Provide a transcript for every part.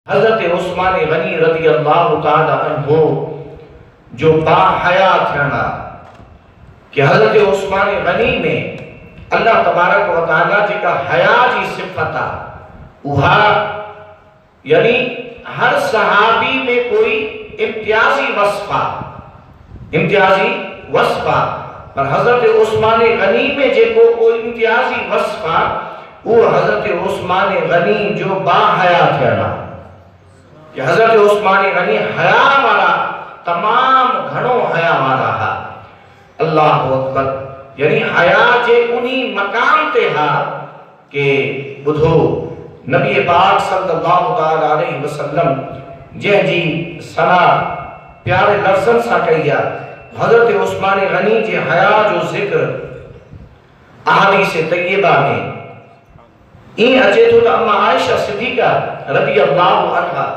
حضرت عثمان غنی رضی اللہ تعالی عنہ جو با حیا تھیانا کہ حضرت عثمان غنی میں اللہ تبارک و تعالی جی کا حیا جی صفتا وہا یعنی ہر صحابی میں کوئی امتیازی وصفہ پر حضرت عثمان غنی میں جے کو کوئی امتیازی وصفہ وہ حضرت عثمان غنی جو با حیا تھیانا کہ حضرت عثمان غنی حیا والا تمام گھنوں حیا والا ہے اللہ اکبر یعنی حیا جے انہی مقام تے ہا کہ بدھو نبی پاک صلی اللہ علیہ وسلم جے جی سنا پیارے لفظن سا کہیا حضرت عثمان غنی جے حیا جو ذکر احادیث طیبہ میں این اچے تو اما عائشہ صدیقہ رضی اللہ عنہ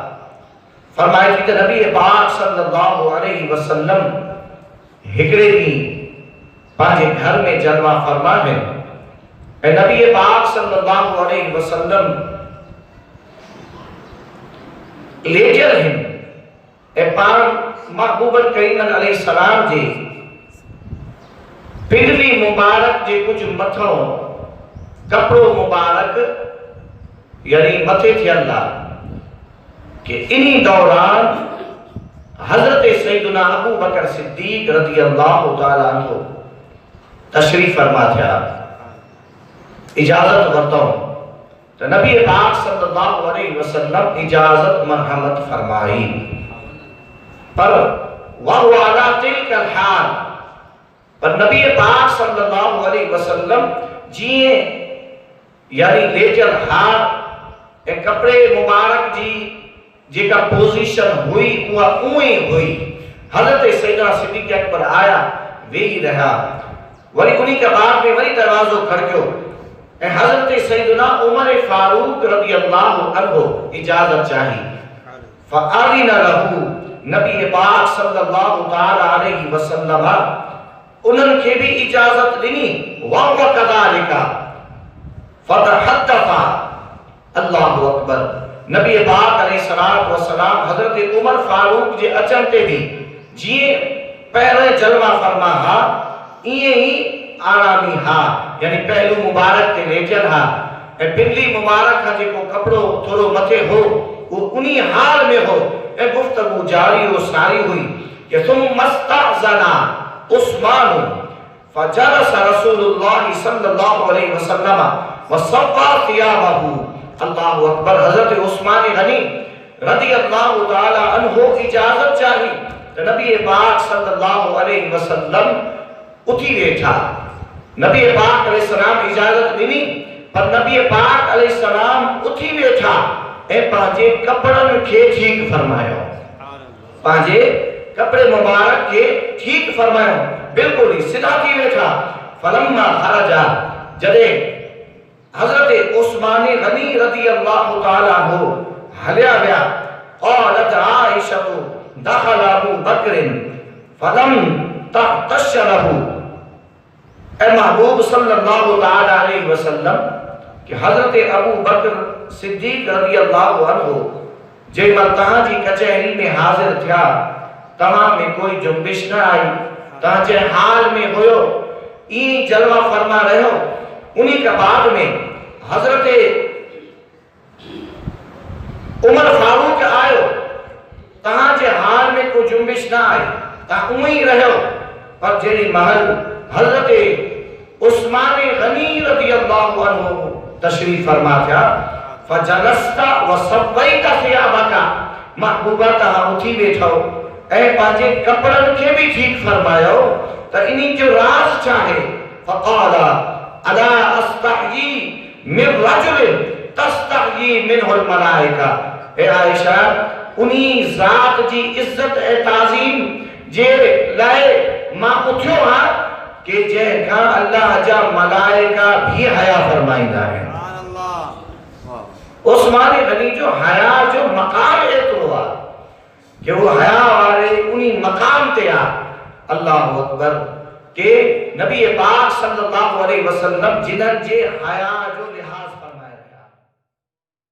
فرمائے کہ نبی پاک صلی اللہ علیہ وسلم ہکڑے کی پانچے گھر میں جلوہ فرما ہے اے نبی پاک صلی اللہ علیہ وسلم لیجر ہیں اے پاک محبوبن کریمن علیہ السلام جی پنڈلی مبارک جے کچھ متھوں کپڑو مبارک یعنی متھے تھی اللہ کہ انہی دوران حضرت سیدنا ابو بکر صدیق رضی اللہ تعالیٰ عنہ تشریف فرما تھا اجازت ورتوں تو نبی پاک صلی اللہ علیہ وسلم اجازت مرحمت فرمائی پر وَهُوَ عَلَى تِلْكَ الْحَالِ پر نبی پاک صلی اللہ علیہ وسلم جیئے یعنی لیجر ہاتھ ایک کپڑے مبارک جی کا پوزیشن ہوئی وہ اوئیں ہوئی حضرت سیدنا صدیق اکبر آیا وہی رہا ولی انہی کے بعد میں ولی دروازوں کھڑکیو اے حضرت سیدنا عمر فاروق رضی اللہ عنہ اجازت چاہی فَآذِنَ لَهُ نبی پاک صلی اللہ علیہ وسلم انہن کے بھی اجازت دینی وَهُوَ كَذَلِكَ فَتَحَدَّثَ اللہ اکبر نبی پاک علیہ السلام حضرت عمر فاروق جے اچنتے بھی جیے پہلے جلوہ فرما ہا یہ ہی آرامی ہا یعنی پہلو مبارک تے لیجر ہا اے پنڈلی مبارک ہا جے کو کپڑو تھوڑو متھے ہو وہ انہی حال میں ہو اے گفتگو جاری و ساری ہوئی کہ ثم استعزنا عثمان فجلس رسول اللہ صلی اللہ علیہ وسلم وصفا ثیابہ اللہ اکبر حضرت عثمان غنی رضی اللہ تعالی عنہ اجازت چاہی تو نبی پاک صلی اللہ علیہ وسلم اٹھی بیٹھا نبی پاک علیہ السلام اجازت دینی پر نبی پاک علیہ السلام اٹھی بیٹھا اے پانچے کپڑن کے ٹھیک فرمایا پانچے کپڑے مبارک کے ٹھیک فرمایا بالکل ہی صدا کی بیٹھا فلما خرجا جدے حضرت عثمان غنی رضی اللہ تعالیٰ عنہ حلیا بیا قالت عائشہ دخل ابو بکر فلم تحتش له اے محبوب صلی اللہ تعالیٰ علیہ وسلم کہ حضرت ابو بکر صدیق رضی اللہ عنہ جے مرتہاں جی کچہری میں حاضر تھیا تمام میں کوئی جنبش نہ آئی تہاں جے حال میں ہوئے این جلوہ فرما رہے ہو انہی کے بعد میں حضرت عمر فاروق آئے تہاں جے حال میں کوئی جنبش نہ آئی تہاں اوہی رہے ہو پر جیری محل حضرت عثمان غنی رضی اللہ عنہ تشریف فرما تھا فجلستا وصویت ثیابکا محبوبہ تہاں اٹھی بیٹھا ہو اے پانچے کپڑن کے بھی ٹھیک فرمایا ہو تو انہی جو راز چاہے فقالا الا استحیی من رجل تستحیی منہ الملائکہ اے عائشہ انہی ذات جی عزت اے تعظیم جے لائے ماں اٹھو ہاں کہ جے کہاں اللہ جا ملائکہ بھی حیا فرمائندہ ہے عثمان غنی جو حیا جو مقام ہے تو ہوا کہ وہ حیا والے انہی مقام تے آ اللہ اکبر کہ نبی پاک صلی اللہ علیہ وسلم جنن جے حیا جو لحاظ